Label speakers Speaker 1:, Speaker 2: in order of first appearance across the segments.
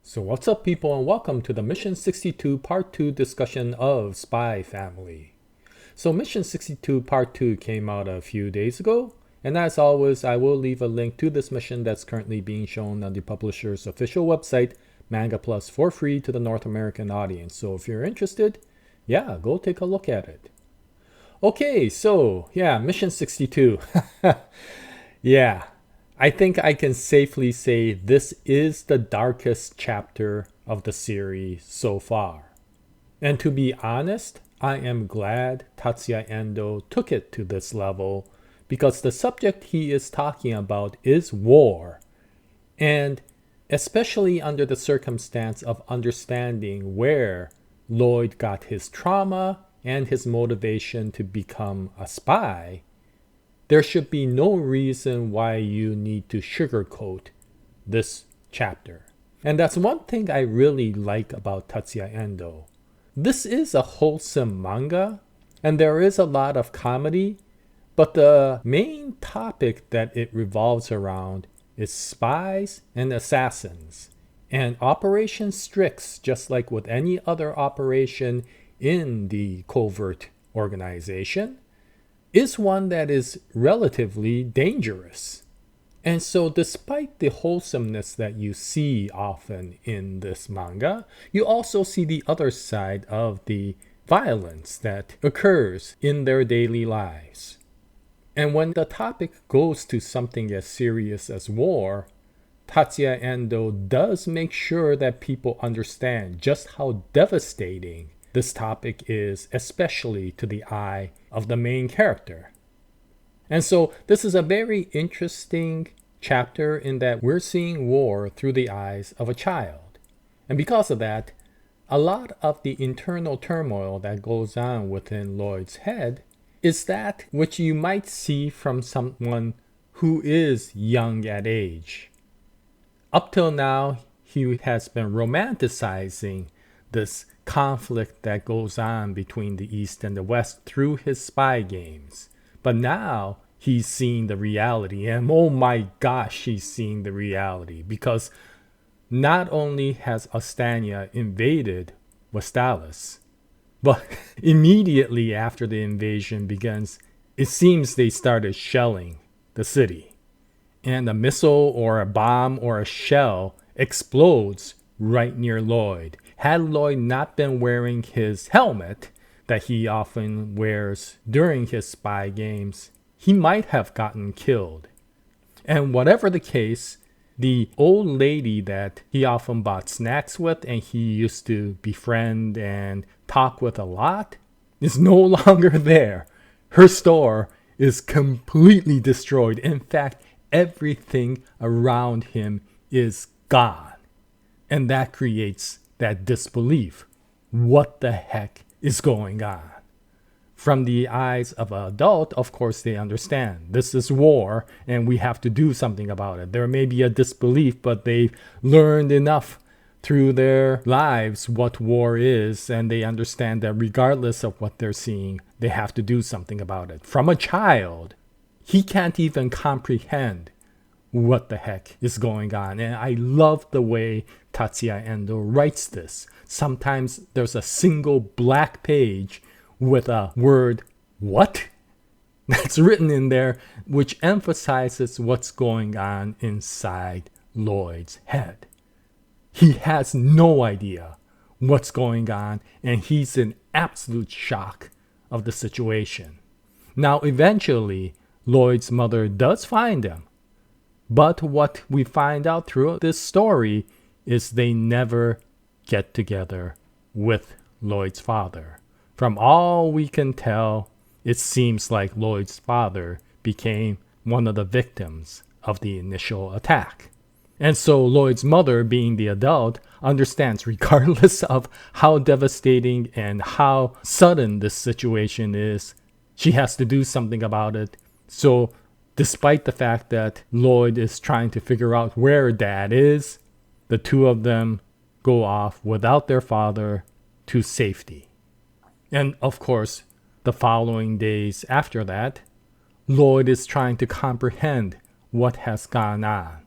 Speaker 1: So what's up people and welcome to the Mission 62 Part 2 discussion of Spy Family. So Mission 62 Part 2 came out a few days ago, and as always I will leave a link to this mission that's currently being shown on the publisher's official website, Manga Plus, for free to the North American audience. So if you're interested, yeah, go take a look at it. Okay, so yeah, Mission 62. Yeah, I think I can safely say this is the darkest chapter of the series so far. And to be honest, I am glad Tatsuya Endo took it to this level because the subject he is talking about is war. And especially under the circumstance of understanding where Lloyd got his trauma and his motivation to become a spy, there should be no reason why you need to sugarcoat this chapter. And that's one thing I really like about Tatsuya Endo. This is a wholesome manga, and there is a lot of comedy, but the main topic that it revolves around is spies and assassins. And Operation Strix, just like with any other operation in the covert organization, is one that is relatively dangerous. And so despite the wholesomeness that you see often in this manga, you also see the other side of the violence that occurs in their daily lives. And when the topic goes to something as serious as war, Tatsuya Endo does make sure that people understand just how devastating this topic is, especially to the eye of the main character. And so this is a very interesting chapter in that we're seeing war through the eyes of a child. And because of that, a lot of the internal turmoil that goes on within Lloyd's head is that which you might see from someone who is young at age. Up till now, he has been romanticizing this conflict that goes on between the East and the West through his spy games. But now he's seeing the reality, and oh my gosh, he's seeing the reality, because not only has Ostania invaded Westalis, but immediately after the invasion begins, it seems they started shelling the city. And a missile or a bomb or a shell explodes right near Lloyd. Had Lloyd not been wearing his helmet that he often wears during his spy games, he might have gotten killed. And whatever the case, the old lady that he often bought snacks with and he used to befriend and talk with a lot is no longer there. Her store is completely destroyed. In fact, everything around him is gone. And that creates that disbelief. What the heck is going on? From the eyes of an adult, of course, they understand. This is war, and we have to do something about it. There may be a disbelief, but they've learned enough through their lives what war is, and they understand that regardless of what they're seeing, they have to do something about it. From a child, he can't even comprehend what the heck is going on. And I love the way Tatsuya Endo writes this. Sometimes there's a single black page with a word, "what?" that's written in there, which emphasizes what's going on inside Lloyd's head. He has no idea what's going on, and he's in absolute shock of the situation. Now, eventually, Lloyd's mother does find him. But what we find out through this story is they never get together with Lloyd's father. From all we can tell, it seems like Lloyd's father became one of the victims of the initial attack. And so Lloyd's mother, being the adult, understands regardless of how devastating and how sudden this situation is, she has to do something about it. So despite the fact that Lloyd is trying to figure out where Dad is, the two of them go off without their father to safety. And of course, the following days after that, Lloyd is trying to comprehend what has gone on.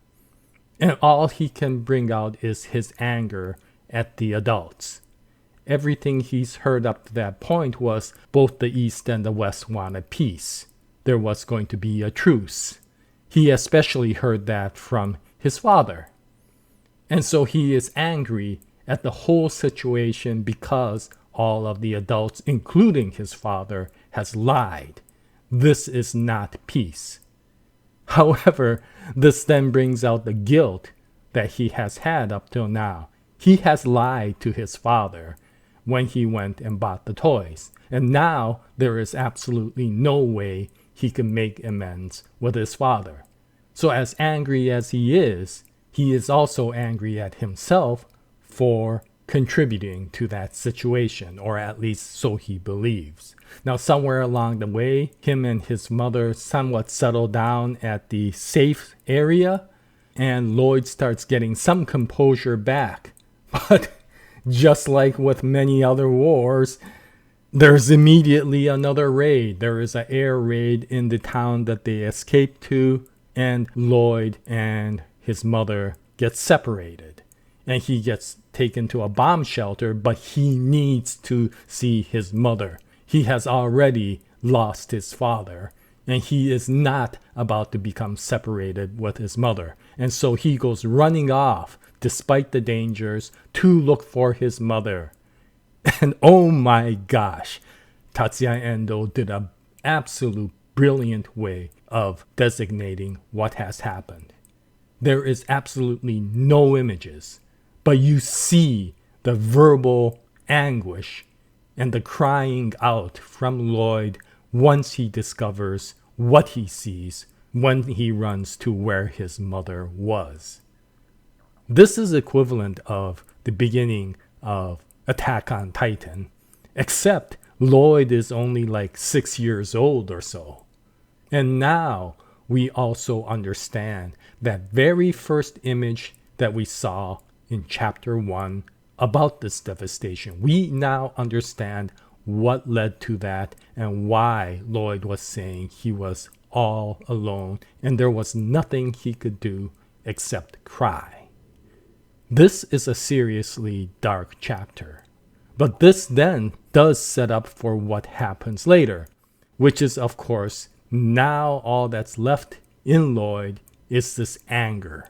Speaker 1: And all he can bring out is his anger at the adults. Everything he's heard up to that point was both the East and the West wanted peace. There was going to be a truce. He especially heard that from his father. And so he is angry at the whole situation because all of the adults, including his father, has lied. This is not peace. However, this then brings out the guilt that he has had up till now. He has lied to his father when he went and bought the toys. And now there is absolutely no way he can make amends with his father. So as angry as he is also angry at himself for contributing to that situation, or at least so he believes. Now, somewhere along the way, him and his mother somewhat settle down at the safe area, and Lloyd starts getting some composure back. But just like with many other wars, there's immediately another raid. There is an air raid in the town that they escaped to, and Lloyd and his mother get separated. And he gets taken to a bomb shelter, but he needs to see his mother. He has already lost his father, and he is not about to become separated with his mother. And so he goes running off, despite the dangers, to look for his mother. And oh my gosh, Tatsuya Endo did an absolute brilliant way of designating what has happened. There is absolutely no images, but you see the verbal anguish and the crying out from Lloyd once he discovers what he sees when he runs to where his mother was. This is equivalent of the beginning of Attack on Titan, except Lloyd is only like 6 years old or so. And now we also understand that very first image that we saw in chapter 1 about this devastation. We now understand what led to that and why Lloyd was saying he was all alone and there was nothing he could do except cry. This is a seriously dark chapter. But this then does set up for what happens later, which is, of course, now all that's left in Lloyd is this anger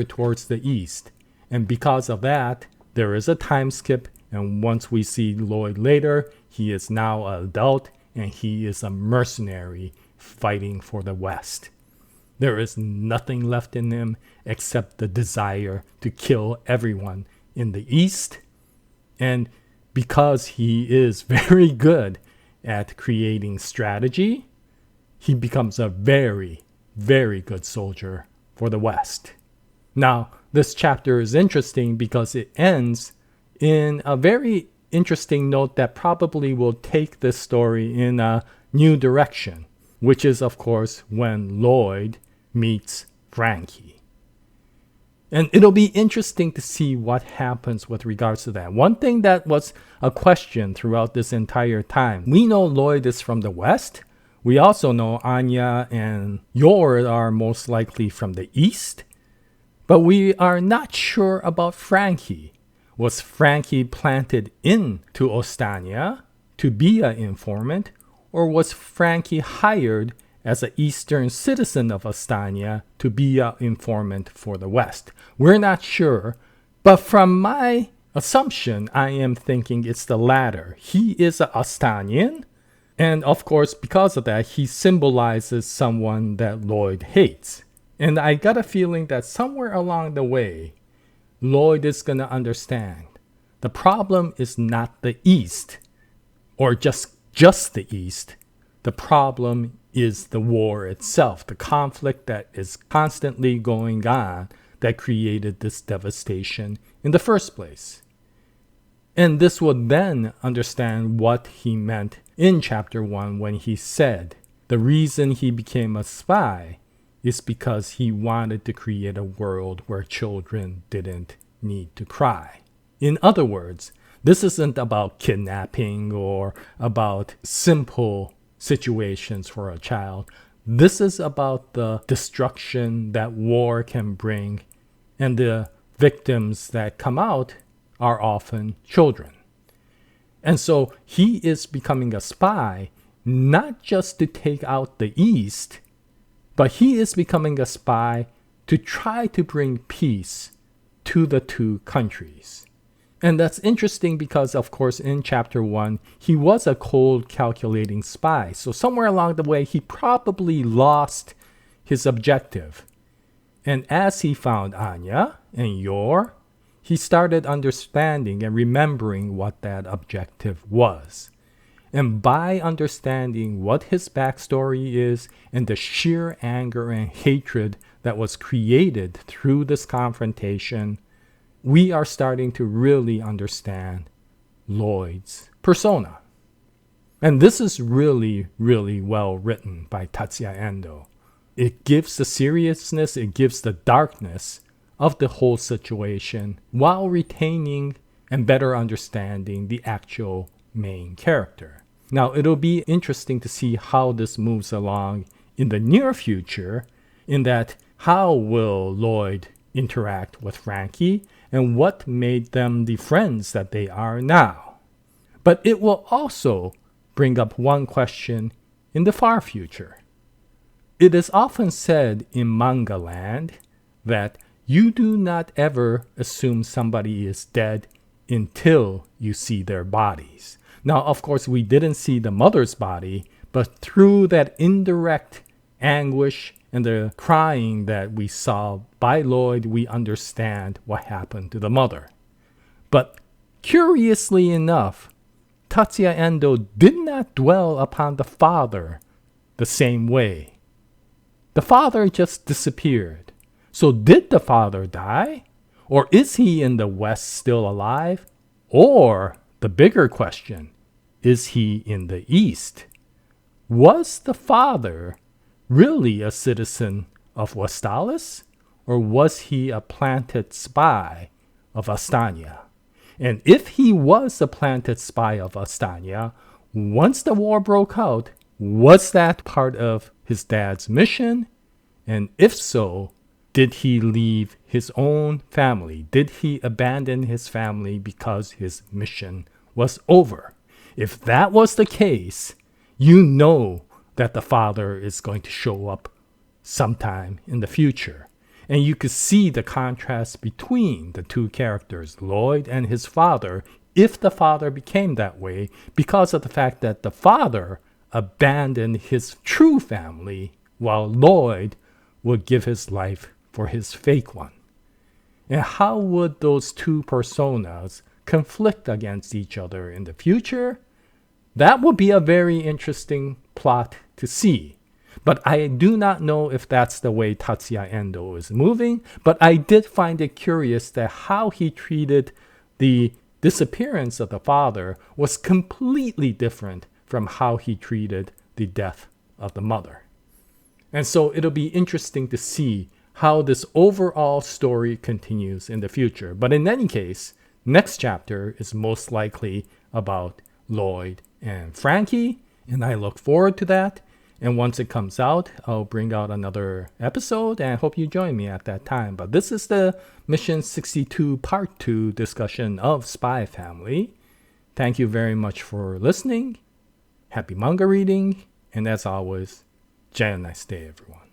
Speaker 1: towards the East. And because of that, there is a time skip, and once we see Lloyd later, he is now an adult and he is a mercenary fighting for the West. There is nothing left in him except the desire to kill everyone in the East. And because he is very good at creating strategy, he becomes a very, very good soldier for the West. Now, this chapter is interesting because it ends in a very interesting note that probably will take this story in a new direction, which is, of course, when Lloyd meets Frankie. And it'll be interesting to see what happens with regards to that. One thing that was a question throughout this entire time. We know Lloyd is from the West. We also know Anya and Yor are most likely from the East. But we are not sure about Frankie. Was Frankie planted into Ostania to be an informant? Or was Frankie hired as an Eastern citizen of Ostania to be an informant for the West? We're not sure, but from my assumption, I am thinking it's the latter. He is an Ostanian, and of course, because of that, he symbolizes someone that Lloyd hates. And I got a feeling that somewhere along the way, Lloyd is going to understand the problem is not the East, or just the East. The problem is the war itself, the conflict that is constantly going on that created this devastation in the first place. And this would then understand what he meant in chapter 1 when he said the reason he became a spy is because he wanted to create a world where children didn't need to cry. In other words, this isn't about kidnapping or about simple situations for a child. This is about the destruction that war can bring, and the victims that come out are often children. And so he is becoming a spy, not just to take out the East, but he is becoming a spy to try to bring peace to the two countries. And that's interesting because, of course, in chapter 1, he was a cold, calculating spy. So somewhere along the way, he probably lost his objective. And as he found Anya and Yor, he started understanding and remembering what that objective was. And by understanding what his backstory is and the sheer anger and hatred that was created through this confrontation, we are starting to really understand Lloyd's persona. And this is really, really well written by Tatsuya Endo. It gives the seriousness, it gives the darkness of the whole situation while retaining and better understanding the actual main character. Now, it'll be interesting to see how this moves along in the near future, in that how will Lloyd interact with Frankie and what made them the friends that they are now. But it will also bring up one question in the far future. It is often said in manga land that you do not ever assume somebody is dead until you see their bodies. Now, of course, we didn't see the mother's body, but through that indirect anguish and the crying that we saw by Lloyd, we understand what happened to the mother. But curiously enough, Tatsuya Endo did not dwell upon the father the same way. The father just disappeared. So did the father die? Or is he in the West still alive? Or, the bigger question, is he in the East? Was the father really a citizen of Westalis? Or was he a planted spy of Astania? And if he was a planted spy of Astania, once the war broke out, was that part of his dad's mission? And if so, did he leave his own family? Did he abandon his family because his mission was over? If that was the case, you know that the father is going to show up sometime in the future. And you could see the contrast between the two characters, Lloyd and his father, if the father became that way, because of the fact that the father abandoned his true family while Lloyd would give his life for his fake one. And how would those two personas conflict against each other in the future? That would be a very interesting plot to see. But I do not know if that's the way Tatsuya Endo is moving, but I did find it curious that how he treated the disappearance of the father was completely different from how he treated the death of the mother. And so it'll be interesting to see how this overall story continues in the future. But in any case, next chapter is most likely about Lloyd and Frankie, and I look forward to that. And once it comes out, I'll bring out another episode, and I hope you join me at that time. But this is the Mission 62 Part 2 discussion of Spy Family. Thank you very much for listening. Happy manga reading. And as always, Jaya, nice day, everyone.